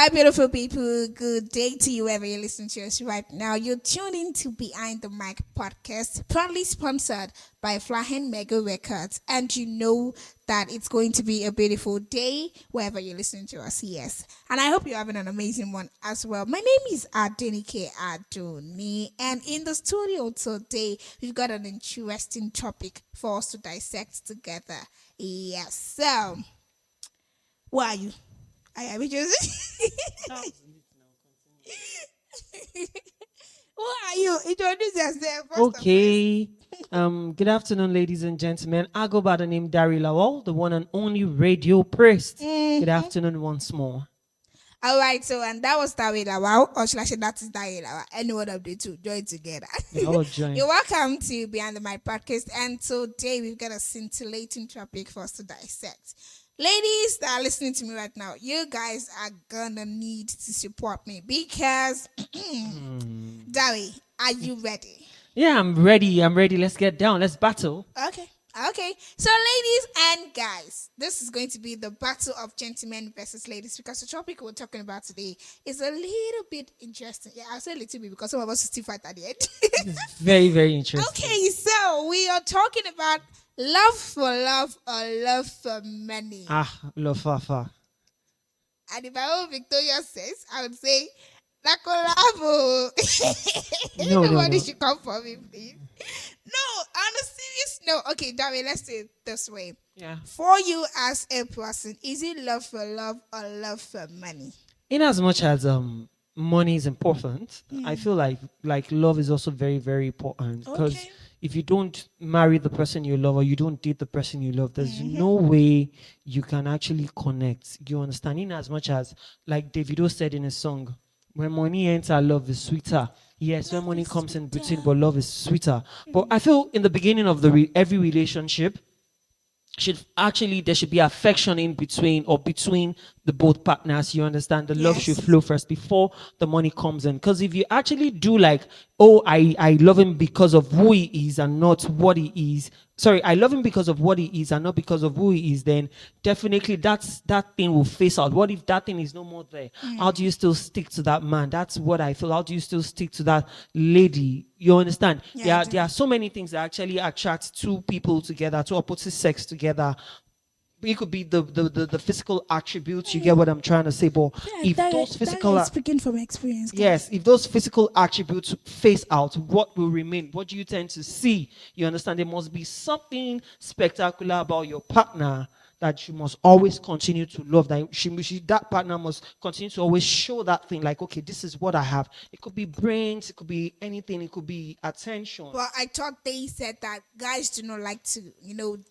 right, beautiful people. Good day to you, wherever you're listening to us right now. You're tuned in to Behind the Mic podcast, proudly sponsored by Flahen Mega Records. And you know that it's going to be a beautiful day wherever you're listening to us. Yes. And I hope you're having an amazing one as well. My name is Adenike Adunni. And in the studio today, we've got an interesting topic for us to dissect together. Yes. So, who are you? I am just. Who are you? Introduce yourself first of all. Okay. Good afternoon, ladies and gentlemen. I go by the name Dari Lawal, the one and only radio priest. Good Mm-hmm. afternoon once more. All right, so and that was Dawida. Wow, or should I say that is Dawida? Any one of the two, join together. We all join. You're welcome to Beyond the Mic podcast, and today we've got a scintillating topic for us to dissect. Ladies that are listening to me right now, you guys are gonna need to support me because, Dawi, are you ready? Yeah, I'm ready. I'm ready. Let's get down. Let's battle. Okay. Okay. So, ladies and guys, this is going to be the battle of gentlemen versus ladies because the topic we're talking about today is a little bit interesting. Yeah, I'll say a little bit because some of us will still fight at the end. Very, very interesting. Okay, so we are talking about love for love or love for money. Love Fafa. And if my own Victoria says, I would say, Nakolavo. No, no, Nobody no. should come for me, please. No, on a serious note. Okay, Darren, let's do it this way. Yeah. For you as a person, is it love for love or love for money? In as much as money is important, I feel like love is also very, very important because Okay. if you don't marry the person you love or you don't date the person you love, there's no way you can actually connect. You understand? In as much as, like Davido said in a song, when money enters, love is sweeter. Yes, when Love money is comes in between, sweeter. but love is sweeter. But I feel in the beginning of every relationship, there should be affection in between or between the both partners. You understand? The love should Yes. flow first before the money comes in, because if you actually do like, oh, I love him because of who he is and not what he is, sorry, I love him because of what he is and not because of who he is, then definitely that thing will face out. What if that thing is no more there? How do you still stick to that man? That's what I feel. How do you still stick to that lady? You understand? Yeah, I There do. are so many things that actually attract two people together, two opposite sex together. It could be the physical attributes. You get what I'm trying to say? But Yeah, if those that physical is speaking from experience, yes, guys. if those physical attributes face out, what will remain? What do you tend to see? You understand? There must be something spectacular about your partner that you must always continue to love. That partner must continue to always show that thing. Like, okay, this is what I have. It could be brains, it could be anything, it could be attention. But I thought they said that guys do not like to,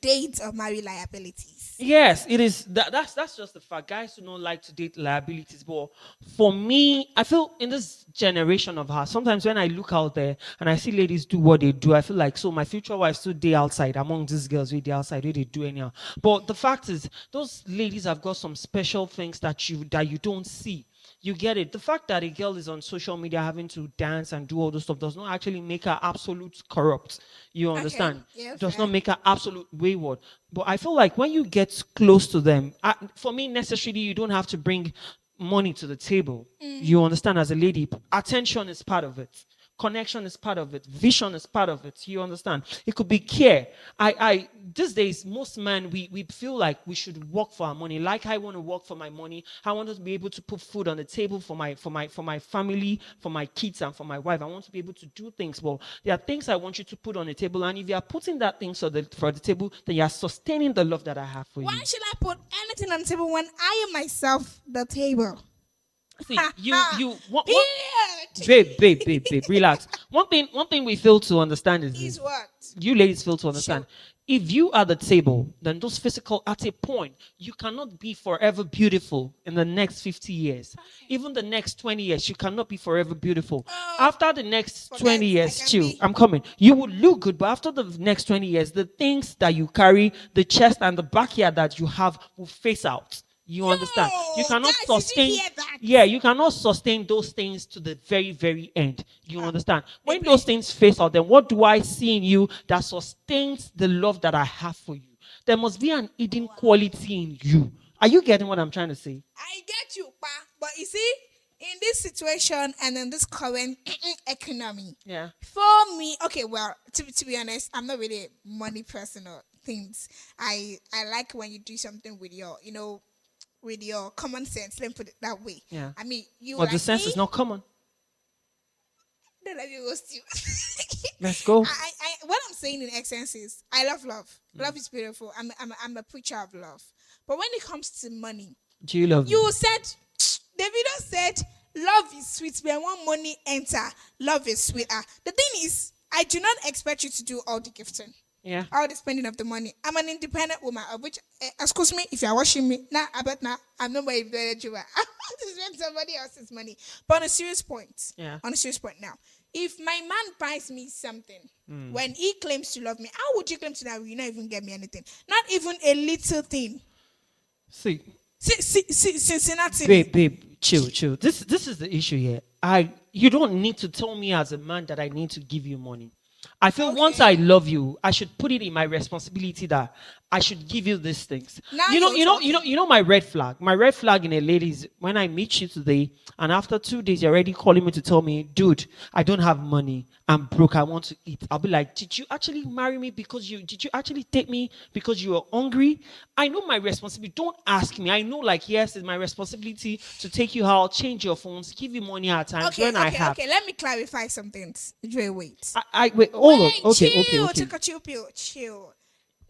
date or marry liabilities. Yes, it is. That's just the fact. Guys do not like to date liabilities, but for me, I feel in this generation of her, sometimes when I look out there and I see ladies do what they do, I feel like, so my future wife still day outside among these girls with the outside where they do anyhow. But the fact is, those ladies have got some special things that you don't see. You get it. The fact that a girl is on social media having to dance and do all this stuff does not actually make her absolute corrupt. You Okay. understand? Yeah, Does fair. not make her absolute wayward. But I feel like when you get close to them, for me, necessarily, you don't have to bring money to the table. You understand? As a lady, attention is part of it. Connection is part of it. Vision is part of it. You understand? It could be care. These days, most men, we feel like we should work for our money. Like I want to work for my money. I want to be able to put food on the table for my family, for my kids, and for my wife. I want to be able to do things. Well, there are things I want you to put on the table, and if you are putting that thing for the table, then you are sustaining the love that I have for Why you. should I put anything on the table when I am myself the table? See, Ha you ha. you what Period. babe, relax. One thing we fail to understand is Is this. what? You ladies fail to Shoot. understand. If you are the table, then those physical at a point, you cannot be forever beautiful in the next 50 years. Even the next 20 years, you cannot be forever beautiful. Oh, After the next forget. 20 I years, can chill, be. I'm coming. You will look good, but after the next 20 years, the things that you carry, the chest and the backyard that you have will face out. You understand? You Yo, cannot guys, did you sustain, hear that? yeah, you cannot sustain those things to the very, very end. You Ah, understand? they When those play. things face out, then what do I see in you that sustains the love that I have for you? There must be an hidden quality in you. Are you getting what I'm trying to say? I get you, pa. But you see, in this situation and in this current economy, Yeah. for me, okay, well, to be honest, I'm not really a money person or things. I like when you do something with your, with your common sense. Let me put it that way. Yeah. I mean, you Well, the like sense me. is not common. Don't let me roast you. Let's go. What I'm saying in essence is, I love love. Love is beautiful. I'm a preacher of love. But when it comes to money, Do you love me? you said, Davido said, love is sweet. When one money enter, love is sweeter. The thing is, I do not expect you to do all the gifting, Yeah. all the spending of the money. I'm an independent woman, of which, excuse me, if you're watching me, nah, I bet now, I'm not my independent woman. I want to spend somebody else's money. But on a serious point, Yeah. on a serious point now, if my man buys me something, Hmm. when he claims to love me, how would you claim to that you not even get me anything? Not even a little thing. See, Cincinnati. babe, chill, chill. This is the issue here. You don't need to tell me as a man that I need to give you money. I feel once I Okay. love you, I should put it in my responsibility that I should give you these things. Now you're talking. You know my red flag. My red flag in a lady is when I meet you today and after 2 days you're already calling me to tell me, dude, I don't have money. I'm broke. I want to eat. I'll be like, did you actually marry me because did you actually take me because you were hungry? I know my responsibility. Don't ask me. I know, like, yes, it's my responsibility to take you out, change your phones, give you money at times Okay, when I okay, have. okay. Let me clarify something. Joy, wait. I wait, hold on. Wait, Okay, okay, chill. okay. Take a chill pill. Chill.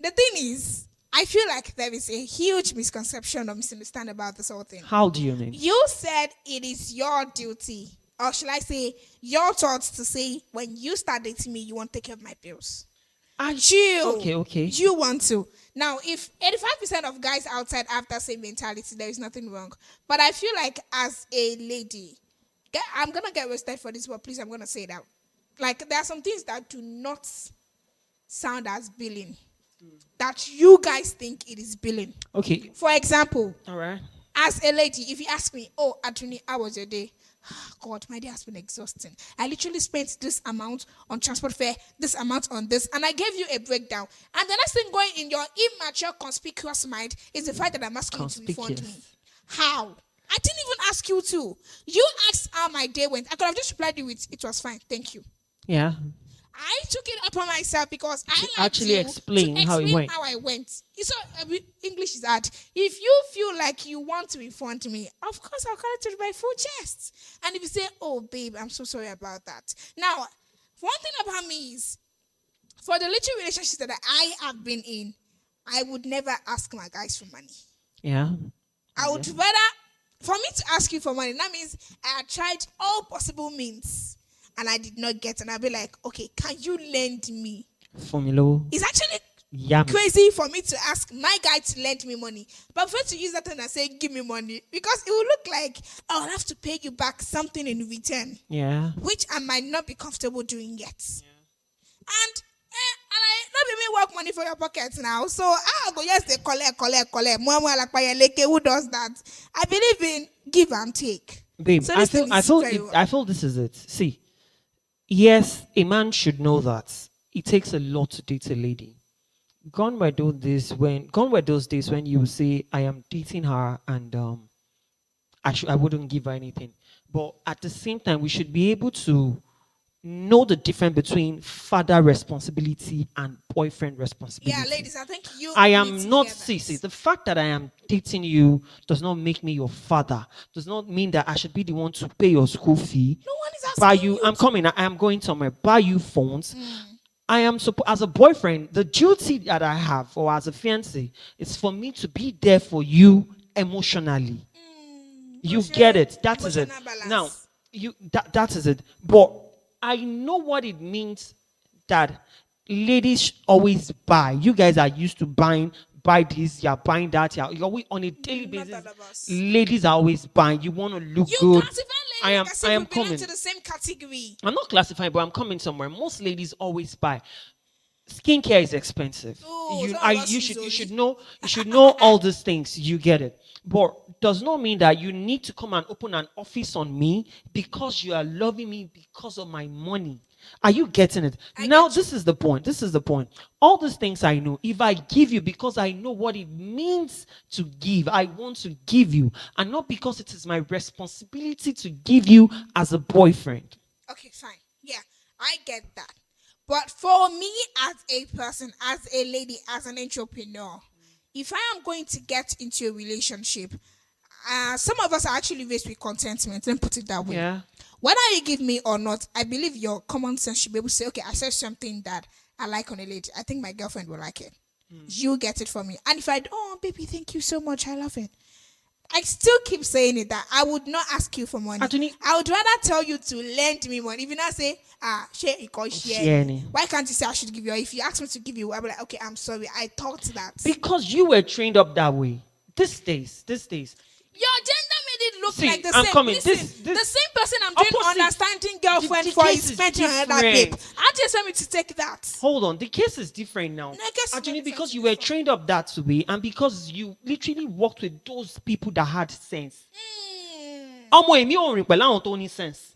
The thing is, I feel like there is a huge misconception or misunderstanding about this whole thing. How do you mean? You said it is your duty, or should I say, your thoughts to say when you start dating me, you want to take care of my bills. I Chill. Okay, okay. You want to. Now, if 85% of guys outside have that same mentality, there is nothing wrong. But I feel like as a lady, I'm going to get roasted for this, but please, I'm going to say that. Like, there are some things that do not sound as billing, that you guys think it is billing. Okay. For example, All right. as a lady, if you ask me, oh, Adunni, how was your day? God, my day has been exhausting. I literally spent this amount on transport fare, this amount on this, and I gave you a breakdown. And the next thing going in your immature, conspicuous mind is the fact that I'm asking you to refund me. Conspicuous. How? I didn't even ask you to. You asked how my day went. I could have just replied you with, it was fine, thank you. Yeah. I took it upon myself because I To like actually explain to how it explain went. how I went. So English is hard. If you feel like you want to refund me, of course I'll carry it to my full chest. And if you say, "Oh, babe, I'm so sorry about that," now, one thing about me is, for the little relationships that I have been in, I would never ask my guys for money. Yeah. I Yeah. would rather, for me to ask you for money, that means I had tried all possible means and I did not get. And I'll be like, okay, can you lend me? Formula. It's actually Yum. crazy for me to ask my guy to lend me money. But for to use that and say, give me money, because it will look like I'll have to pay you back something in return, Yeah. which I might not be comfortable doing yet. And I not be me work money for your pockets now. So I'll go, yes, they collect. Mama like who does that? I believe in give and take. Babe, So this thing I is feel very it, well. I feel this is it. See, yes, a man should know that it takes a lot to date a lady. Gone were those days when you say I am dating her and I wouldn't give her anything. But at the same time, we should be able to know the difference between father responsibility and boyfriend Yeah, responsibility. ladies, I think you I need am to not hear see, that. the fact that I am dating you does not make me your father. Does not mean that I should be the one to pay your school fee. No one is Buy asking you, you I'm to. coming, I am going somewhere, buy you phones. I am as a boyfriend, the duty that I have, or as a fiance, is for me to be there for you emotionally. You get it. That is it. Emotional Now, balance. that is it. But I know what it means that ladies always buy. You guys are used to buy this, you're buying that, you're always on a daily Not basis. all of us. Ladies are always buying. You want to look You good. classify I ladies am like as I if am we belong to coming. the same category. I'm not classifying, but I'm coming somewhere. Most ladies always buy. Skincare is expensive. Oh, some of us use You should Oli. know all these things. You get it. But does not mean that you need to come and open an office on me because you are loving me because of my money. Are you getting it? I Now, get you. this is the point. This is the point. All these things I know, if I give you because I know what it means to give, I want to give you, and not because it is my responsibility to give you as a boyfriend. Okay, fine. Yeah, I get that. But for me as a person, as a lady, as an entrepreneur, if I am going to get into a relationship, some of us are actually raised with contentment. Let me put it that way. Yeah. Whether you give me or not, I believe your common sense should be able to say, okay, I said something that I like on a lady. I think my girlfriend will like it. You get it from me. And if I, oh, baby, thank you so much. I love it. I still keep saying it that I would not ask you for money. Adunni, I would rather tell you to lend me money. If you not say, share it cause share. Shieni. Why can't you say I should give you? Or if you ask me to give you, I'll be like, okay, I'm sorry. I thought that. Because you were trained up that way. These days. Your gender made it look See, like the I'm same. coming. Listen, This the same person I'm doing opposite. understanding girlfriend The for case is is spending on another babe. different. I just want me to take that. Hold on, the case is different now. No, I guess it's Actually, not because different you in were this one. trained up that way, and because you literally worked with those people that had sense. Ọmọ èmi ò rìn pẹ̀lú àwọn tó ní sense.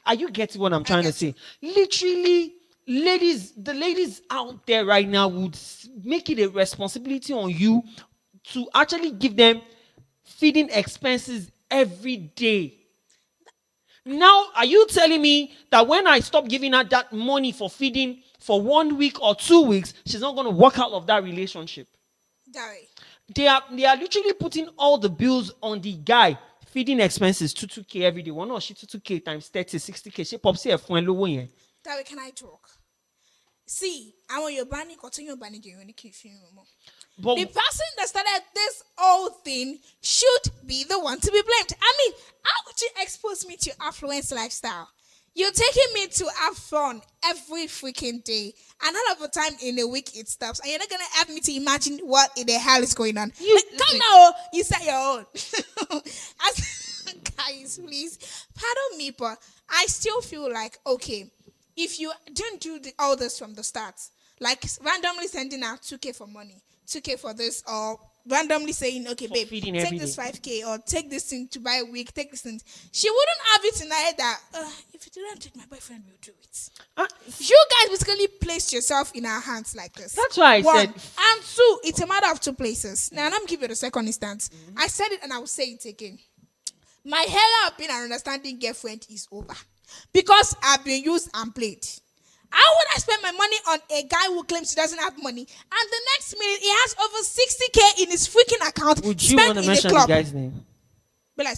Are you getting what I'm trying to get you. say? Literally, the ladies out there right now would make it a responsibility on you to actually give them feeding expenses every day. Now, are you telling me that when I stop giving her that money for feeding for 1 week or 2 weeks, she's not going to walk out of that relationship? That way. They are literally putting all the bills on the guy. Feeding expenses 2k every day. One no, she 2k times 30, 60k. She pops here for low yen. That way, can I talk? See, I want your banning, continue banning you when keep you more. But The person that started this whole thing should be the one to be blamed. I mean, how would you expose me to affluence lifestyle? You're taking me to have fun every freaking day, and all of the time in a week it stops, and you're not gonna have me to imagine what in the hell is going on. You- Like, come now, you set your own. As, guys, please pardon me, but I still feel like okay, if you don't do all this from the start, like randomly sending out 2k for money, 2k for this, or randomly saying, okay, For babe, feeding take every this day. 5k or take this thing to buy a wig, take this thing. She wouldn't have it in her head that if you didn't take my boyfriend, will do it. ah, You guys basically placed yourself in our hands like this. That's why I One. said- And two, it's a matter of two places. Now, let me give you the second instance. I said it and I will say it again. My hella being an understanding girlfriend is over because I've been used and played. How would I spend my money on a guy who claims he doesn't have money, and the next minute he has over 60k in his freaking account would you spent want to in a mention the club? guy's name? But like,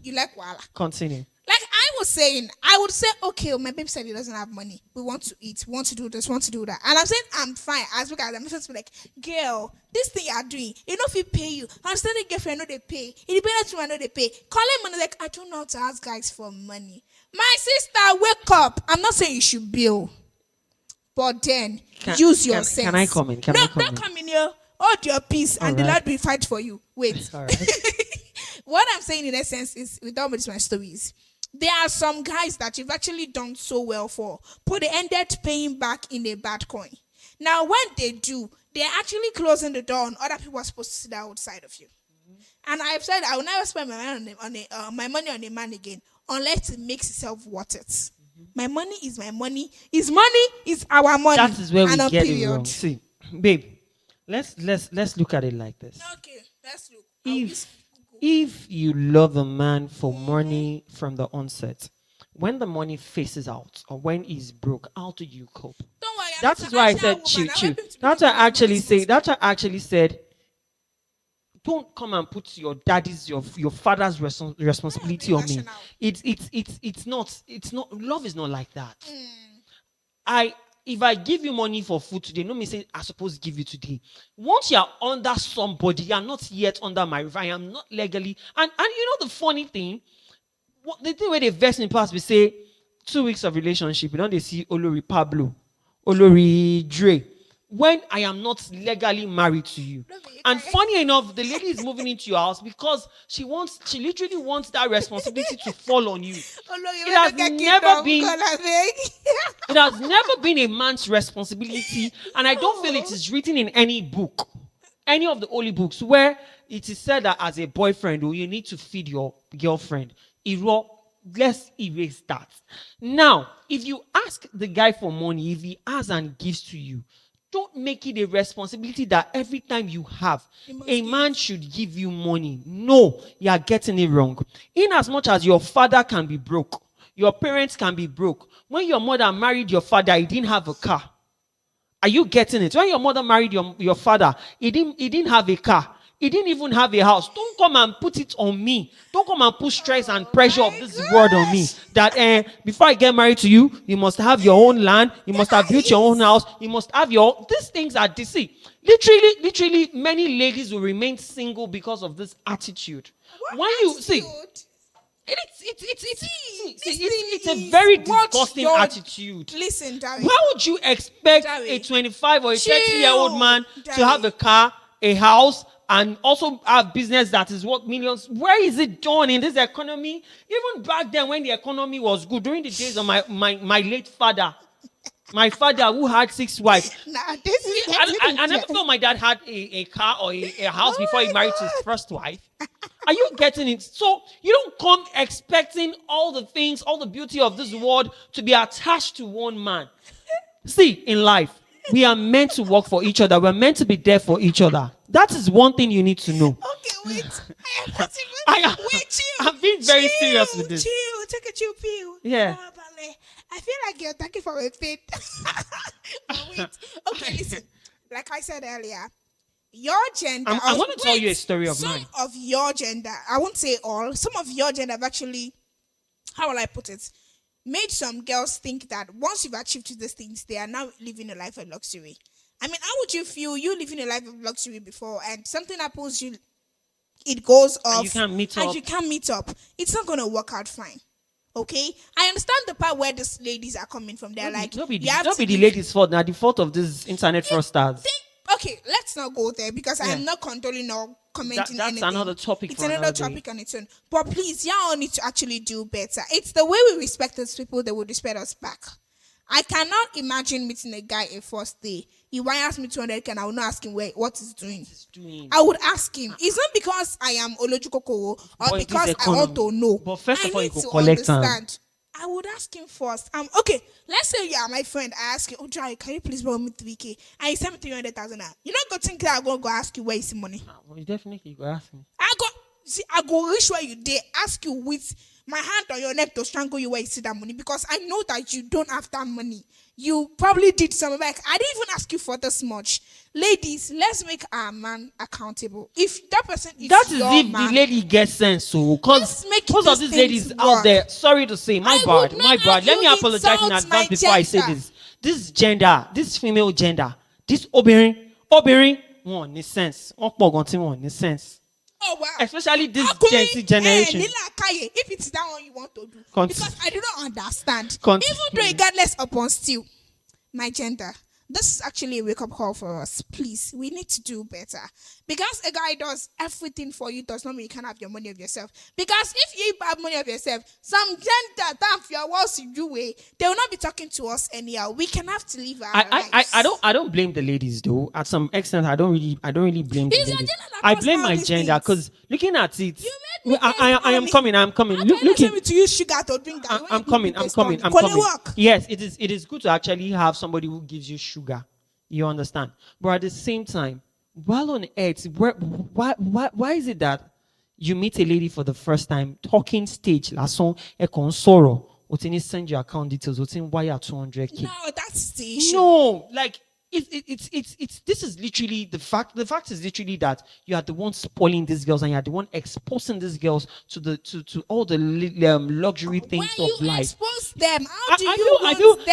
you like Wala. Continue. Like I was saying, I would say, okay, my baby said he doesn't have money. We want to eat, want to do this, want to do that. And I'm saying I'm fine. As we guys, I'm supposed to be like, girl, this thing you are doing, you know if he pay you. I'm standing girlfriend, I know they pay. Independent woman, I know they pay. Calling money, like, I don't know how to ask guys for money. My sister, wake up. I'm not saying you should bill. But then use your sense. Can I come in? Can no, I come don't in? come in here. Hold your peace, and the All right. Lord will fight for you. Wait. All right. What I'm saying in essence is, with all these my stories, there are some guys that you've actually done so well for, but they ended paying back in a bad coin. Now, when they do, they're actually closing the door on other people are supposed to sit outside of you. And I've said I will never spend my money my money on a man again unless it makes itself worth it. My money is my money. His money is our money. That is where we And on get it period. wrong. See, babe, let's look at it like this. Okay, let's look. I will use Google. If you love a man for money from the onset, when the money faces out or when he's broke, how do you cope? Don't worry. That is why I said chill, chill. That's why I actually say. That's why I actually said. Don't come and put your daddy's, your father's responsibility on me. rational. It's not. Love is not like that. If I give you money for food today, no me say I supposed to give you today. Once you are under somebody, you are not yet under my roof. I am not legally. And you know the funny thing, what the thing where they vex in the past, we say 2 weeks of relationship, you know they see Olori Pablo, Olori Dre. When I am not legally married to you. And funny enough, the lady is moving into your house because she literally wants that responsibility to fall on you. It has never been It has never been a man's responsibility, and I don't feel it is written in any book, any of the holy books, where it is said that as a boyfriend, you need to feed your girlfriend. let's erase that. Now, if you ask the guy for money, if he has and gives to you, don't make it a responsibility that every time you have, You must a man give. should give you money. No, you are getting it wrong. In as much as your father can be broke, your parents can be broke. When your mother married your father, he didn't have a car. Are you getting it? When your mother married your father, he didn't have a car. He didn't even have a house. Don't come and put it on me. Don't come and put stress and Oh pressure of my this word on me. gosh. That before I get married to you, you must have your own land. You must have built your own Guys, house. You must have your. These things are deceit. Literally, many ladies will remain single because of this attitude. what When you see, attitude? See, see, this it's thing a is very what disgusting your attitude. listen, Jerry. Why would you expect a Jerry. 25 or a 30-year-old Chill, man to have Jerry. a car, a house, and also have business that is worth millions? Where is it done in this economy? Even back then when the economy was good, during the days of my late father, my father who had 6 wives. Now this is See, getting I never into. felt my dad had a car or a house before he Oh married to his my god. first wife. Are you getting it? So you don't come expecting all the things, all the beauty of this world to be attached to one man. See, in life, we are meant to work for each other. We're meant to be there for each other. That is one thing you need to know. Okay, wait. I am not I even. am, Wait, chill. I'm being very serious with this. Chill. Take a chill pill. Yeah. Ballet. I feel like you're talking from a pit. But wait. Okay, listen. Like I said earlier, your gender. I'm going to tell you a story of some mine. of your gender. I won't say all. Some of your gender have actually. How will I put it? Made some girls think that once you've achieved these things, they are now living a life of luxury. I mean, how would you feel you living a life of luxury before and something happens, it goes And you off can't meet and up. you can't meet up? It's not gonna work out fine. Okay? I understand the part where these ladies are coming from. They're like, you have Not to be the give ladies' fault. Now the fault of this internet fraudsters. okay, let's not go there because I Yeah. am not condoning or commenting That's anything. another topic It's for another another day. topic on its own. But please, y'all need to actually do better. It's the way we respect those people, they would respect us back. I cannot imagine meeting a guy a first day. He wires me 200 and I will not ask him what he's doing. Doing. I would ask him. It's not because I am Olojukoko or But in this because I want economy. to know. But first I of all, you need could to collect am. understand. I would ask him first. Okay, let's say you are my friend. I ask you, oh, Jai, can you please borrow me 3K? And you send me 300,000. You're not going to think that I'm going to go ask you where is the money. Well, you definitely go ask me. I go reach where you dare, ask you with my hand on your neck to strangle you where you see that money because I know that you don't have that money. You probably did something like I didn't even ask you for this much. Ladies, let's make our man accountable. If that person is That is your if man, the lady gets sense. So, because let's make most of these these ladies things out work. there, sorry to say, I would not my bad. have Let me you apologize in insult advance my before I say gender. this. This gender, this female gender, this obìnrin, one ní sense. Wọ́n pọ̀ gan tí wọ́n ní sense. Oh wow. Especially this Akuri, Gen Z generation. Nila Akaye, if it's that one you want to do. Conti- Because I do not understand. Continue. Even though regardless upon still, my gender. This is actually a wake-up call for us. Please, we need to do better. Because a guy does everything for you does not mean you can't have your money of yourself. Because if you have money of yourself, some gender that your walls you do way, they will not be talking to us anyhow. We can have to live our lives. I don't blame the ladies though. At some extent, I don't really blame the It's your ladies. gender that I caused blame all my these gender things. because looking at it, You made me I am taste coming. I'm coming. How Look, can you tell looking. me to use sugar to drink that? I'm coming. I'm coming. I'm Call it coming. work. Yes, it is good to actually have somebody who gives you sugar. You understand? But at the same time, while on earth, why is it that you meet a lady for the first time, talking stage, la son, e kon sọ̀rọ̀, o ti ní send your account details, o ti ní wire 200K. No, that's the issue. No, like it's this is literally the fact. The fact is literally that you are the one spoiling these girls and you are the one exposing these girls to the to all the luxury When things you of life. expose them, how do you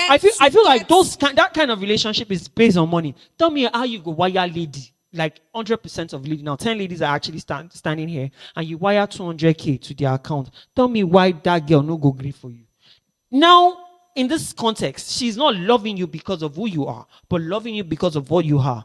I feel like those. that kind of relationship is based on money. Tell me how you go wire lady like 100% of ladies now. 10 ladies are actually standing here, and you wire 200K to their account. Tell me why that girl no go agree for you. Now, in this context, she's not loving you because of who you are, but loving you because of what you are.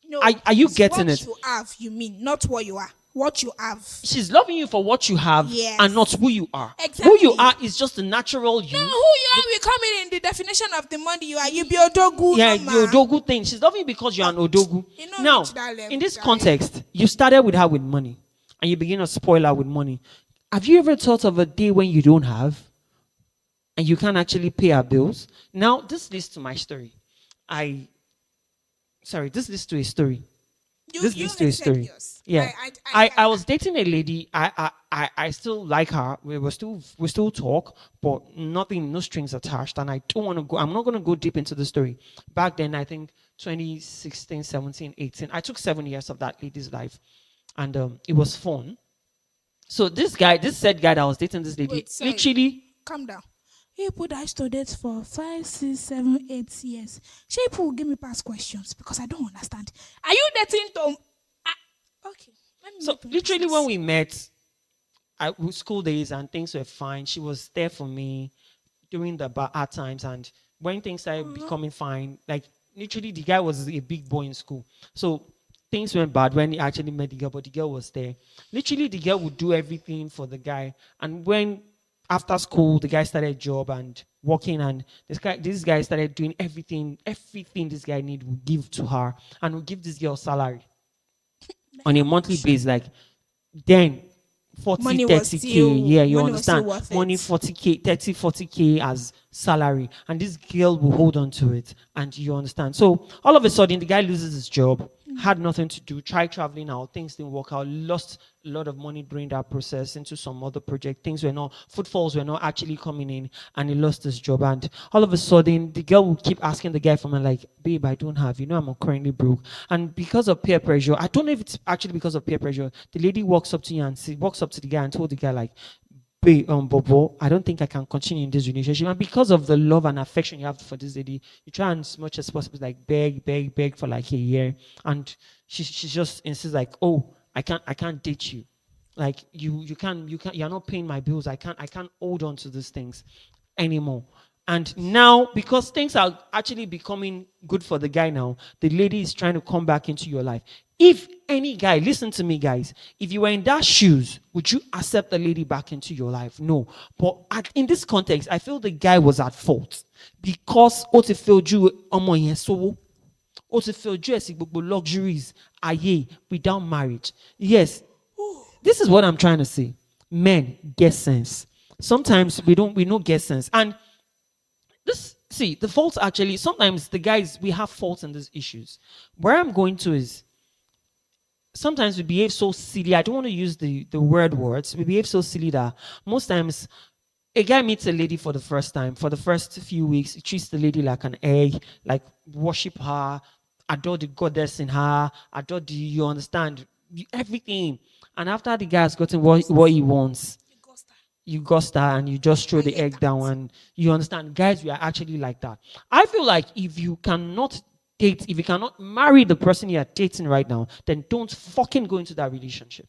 No, Are you it's getting what it? you have, you mean, not what you are. What you have. She's loving you for what you have Yes. and not who you are. Exactly. Who you are is just the natural you. No, who you are will come in the definition of the money you are. You be odogu. Yeah, no, the ma. odogu thing. She's loving you because you're an odogu. You know, Now, reach that level, in this darling. context, you started with her with money, and you begin to spoil her with money. Have you ever thought of a day when you don't have and you can't actually pay our bills? Now, this leads to my story. I, sorry, this leads to a story. This You leads to a already said story. yours. Yeah. I I heard was that. dating a lady. I still like her. We still talk, but nothing, no strings attached. And I don't want to go. I'm not going to go deep into the story. Back then, I think 2016, 17, 18. I took 7 years of that lady's life, and it was fun. So this guy, this said guy that I was dating this lady, Wait, sorry. literally, Calm down. People that studied for 5, 6, 7, 8 years. People will give me past questions because I don't understand. Are you dating Tom? Okay, let me so make my literally when business. we met, with school days and things were fine. She was there for me during the hard times, and when things started Uh-huh. becoming fine, like literally the guy was a big boy in school, so things went bad when he actually met the girl, but the girl was there. Literally, the girl would do everything for the guy, and when after school the guy started job and working, and this guy started doing everything this guy need would give to her, and would give this girl salary on a How monthly much? basis, like then 40, Money was 30K. still Yeah, you money was still understand? worth Money it. 40K, 30, 40K as salary. And this girl will hold on to it. And you understand. So all of a sudden, the guy loses his job, had nothing to do, tried traveling out, things didn't work out, lost a lot of money during that process into some other project. Things were not, footfalls were not actually coming in, and he lost his job. And all of a sudden, the girl would keep asking the guy for money, like, babe, I don't have, I'm currently broke. And because of peer pressure, I don't know if it's actually because of peer pressure, the lady walks up to you and walks up to the guy and told the guy, like, babe, Bobo, I don't think I can continue in this relationship. And because of the love and affection you have for this lady, you try and as much as possible, like beg, beg, beg for like a year. And she just insists, like, oh, I can't date you. Like you're not paying my bills. I can't hold on to these things anymore. And now, because things are actually becoming good for the guy now, the lady is trying to come back into your life. If any guy, listen to me, guys, if you were in that shoes, would you accept the lady back into your life? No. But in this context, I feel the guy was at fault because what if you so what if you luxuries aye without marriage. Yes, this is what I'm trying to say. Men get sense. Sometimes we don't get sense. And this, see, the faults actually, sometimes the guys, we have faults in these issues. Where I'm going to is, sometimes we behave so silly. I don't want to use the word words. We behave so silly that most times a guy meets a lady for the first time. For the first few weeks, he treats the lady like an egg, like worship her, adore the goddess in her, adore you understand, everything. And after the guy has gotten what he wants, You ghost her. you ghost her and you just throw I the hate egg down, that. and you understand, guys, we are actually like that. I feel like if you cannot marry the person you are dating right now, then don't fucking go into that relationship.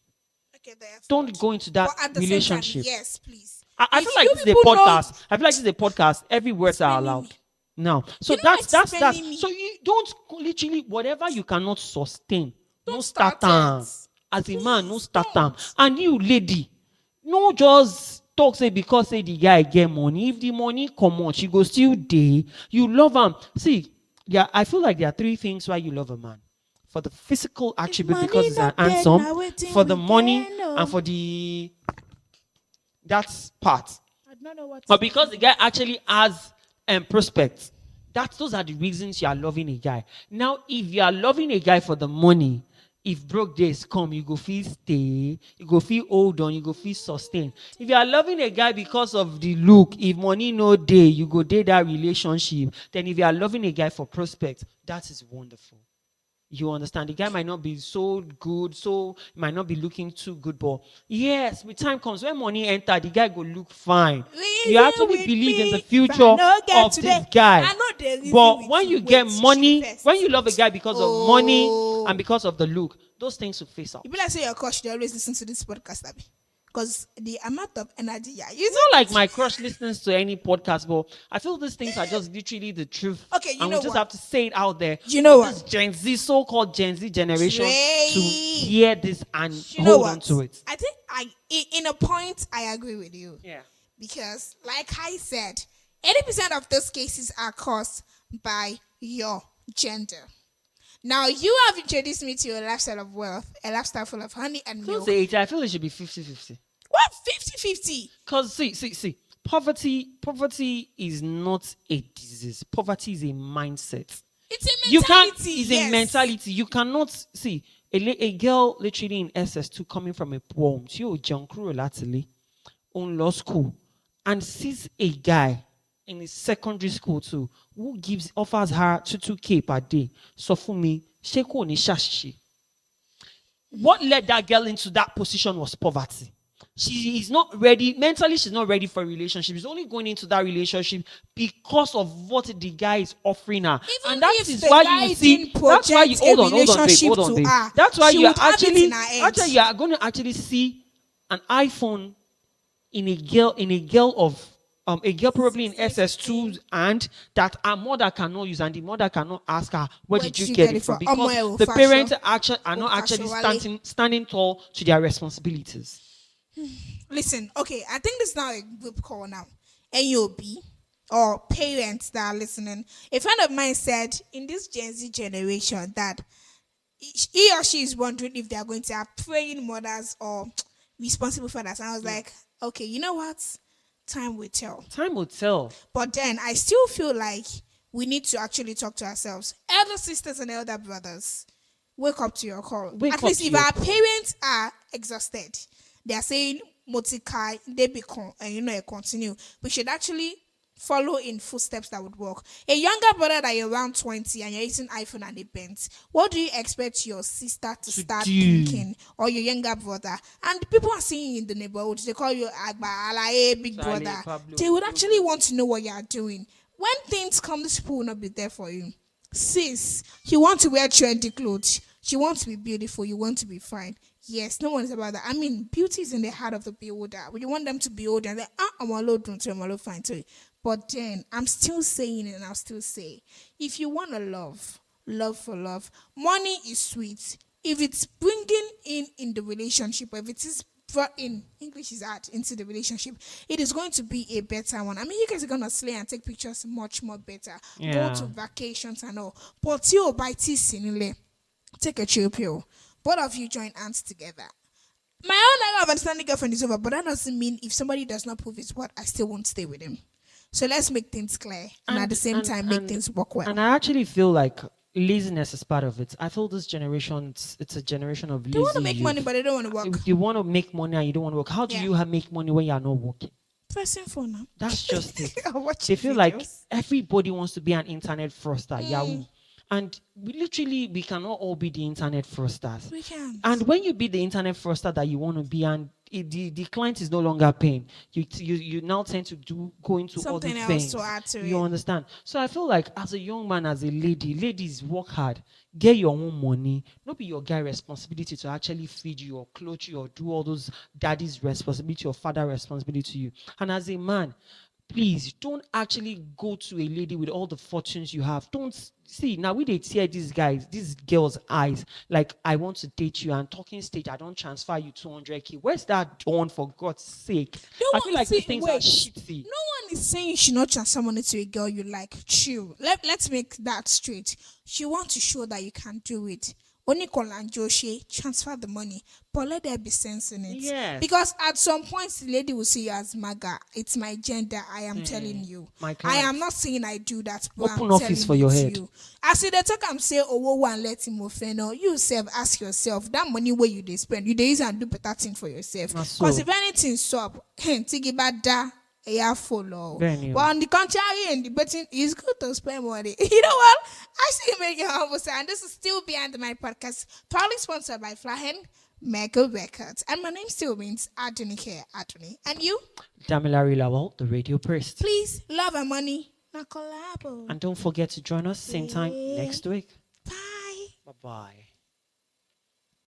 Okay, that's Don't what. go into But that at the same time, relationship. yes, please. I feel If like you this is a people know podcast. I feel like this is a podcast. Every words are explaining me, allowed. Now, you so don't that's like that's that's explaining so me. you don't literally, whatever you cannot sustain, no Don't start start it. time. As a man, no Please start time. don't. And you lady, no just talk say because say the guy get money. If the money come on, she go still day. You love him. See, yeah, I feel like there are three things why you love a man. For the physical If attribute because money he's not dead, handsome, now waiting for the we money, can and know. for the that's part. I don't know what But that because the even guy means. actually has prospects, those are the reasons you are loving a guy. Now, if you are loving a guy for the money, if broke days come, you go feel stay, you go feel hold on, you go feel sustain. If you are loving a guy because of the look, if money no day, you go date that relationship. Then if you are loving a guy for prospects, that is wonderful. You understand? The guy might not be so good, so might not be looking too good, but yes, with time comes when money enter, the guy go look fine. You Reason actually with believe in the me. If I future no get of today, this guy. I know the reason But with when you. you get Wait, chill money, when first. you love a guy because of money and Oh, because of the look, those things will face you be out. like say your crush. They always listen to this podcast, Abby, because the amount of energy you're It's using. not like my crush listens to any podcast, but I feel these things are just literally the truth. Okay, you And we know just what? have to say it out there You for know what? this Gen Z, so called Gen Z generation to Trey. hear this and You know hold on what? to it. I think in a point, I agree with you Yeah. because, like I said, 80% of those cases are caused by your gender. Now, you have introduced me to a lifestyle of wealth, a lifestyle full of honey and Don't say milk. 80. I feel it should be 50-50. What 50-50? Because see, poverty is not a disease. Poverty is a mindset. It's a You can't. mentality, Is a yes. mentality. You cannot see a girl literally in SS2 coming from a poor home. She John latterly on law school and sees a guy in his secondary school too who offers her 2k per day. So for me, Sheko ni shashi. What led that girl into that position was poverty. She is not ready mentally. She's not ready for a relationship. She's only going into that relationship because of what the guy is offering her, Even and that if is the why you guy see. didn't That's why you project a hold relationship on, to babe. her, That's why she you are would have it in her head. actually you are going to actually see an iPhone in a girl of a girl probably in 16. SS2 and that her mother cannot use and the mother cannot ask her where Where did did you you get get it it from from? because Omo the fashion. parents are not actually Wale. standing tall to their responsibilities. Listen, okay, I think this is now a group call now. NUB or parents that are listening. A friend of mine said in this Gen Z generation that he or she is wondering if they are going to have praying mothers or responsible fathers. And I was Mm. like, okay, you know what? Time will tell. Time will tell. But then I still feel like we need to actually talk to ourselves. Elder sisters and elder brothers, wake up to your call. Wake At up least to if your our call. parents are exhausted, they are saying motikai, they become and continue. We should actually follow in footsteps that would work. A younger brother that you're around 20 and you're using iPhone and a Benz, what do you expect your sister to To start do. thinking or your younger brother? And people are seeing you in the neighborhood, they call you Agba Alaye, big Charlie, brother. Pablo, They would you actually good. want to know what you are doing. When things come, this people will not be there for you. Sis, you want to wear trendy clothes. You want to be beautiful. You want to be fine. Yes, no one is about that. I mean, beauty is in the heart of the beholder. You want them to behold and then, I'm a little drunk, I'm a little fine too. But then, I'm still saying it and I'll still say, if you want to love for love, money is sweet. If it's bringing in the relationship, or if it is brought in, English is hard, into the relationship, it is going to be a better one. I mean, you guys are gonna slay and take pictures much more better, go to Yeah. vacations and all. But you by tea sinile, take a chill pill. Both of you join hands together. My own level of understanding girlfriend is over, but that doesn't mean if somebody does not prove his word, I still won't stay with him. So let's make things clear and at the and same and time make and things work well. and I actually feel like laziness is part of it. I feel this generation it's a generation of They want lazy to make money, youth. but they don't want to work. You want to make money and you don't want to work. How do Yeah. you make money when you are not working? Pressing for now. That's just it. I'm They watching feel like videos. everybody wants to be an internet fraudster, Yahoo. Mm, And we cannot all be the internet fraudsters. we can't. And when you be the internet fraudster that you want to be, and the client is no longer paying, you now tend to go into other Something else to things. add to You it. understand? So I feel like as a young man, as a lady, ladies work hard, get your own money. Not be your guy responsibility to actually feed you or clothe you or do all those daddy's responsibility or father responsibility to you. And as a man, please don't actually go to a lady with all the fortunes you have. Don't see now we they tear these girls' eyes like I want to date you and talking stage. I don't transfer you 200k. Where's that done for God's sake? No I feel one like these see. things are Wait. shitty. No one is saying you should not transfer money to a girl you like. Chill. Let's make that straight. You want to show that you can do it. Only call and Joshi transfer the money, but let there be sense in it. Yes. Because at some point, the lady will see you as maga. It's my gender. I am telling you. My I am clients. not saying I do that, but I'm Open office telling for it your to head. you. As you dey talk, I'm say, oh, one let him offend. You self ask yourself that money where you they spend, you dey use and do better thing for yourself. Na Because so. if anything stop, think about that. Yeah, follow. Very But new. on the contrary, and debating is good to spend money. You know what? I see you making humble sound. And this is still behind my podcast, proudly sponsored by Flahen Mega Records. And my name still means Adenike Adunni. And you, Damilare Lawal, the radio priest. please, love and money. Na collabo. And don't forget to join us same time Yeah. next week. Bye. Bye bye.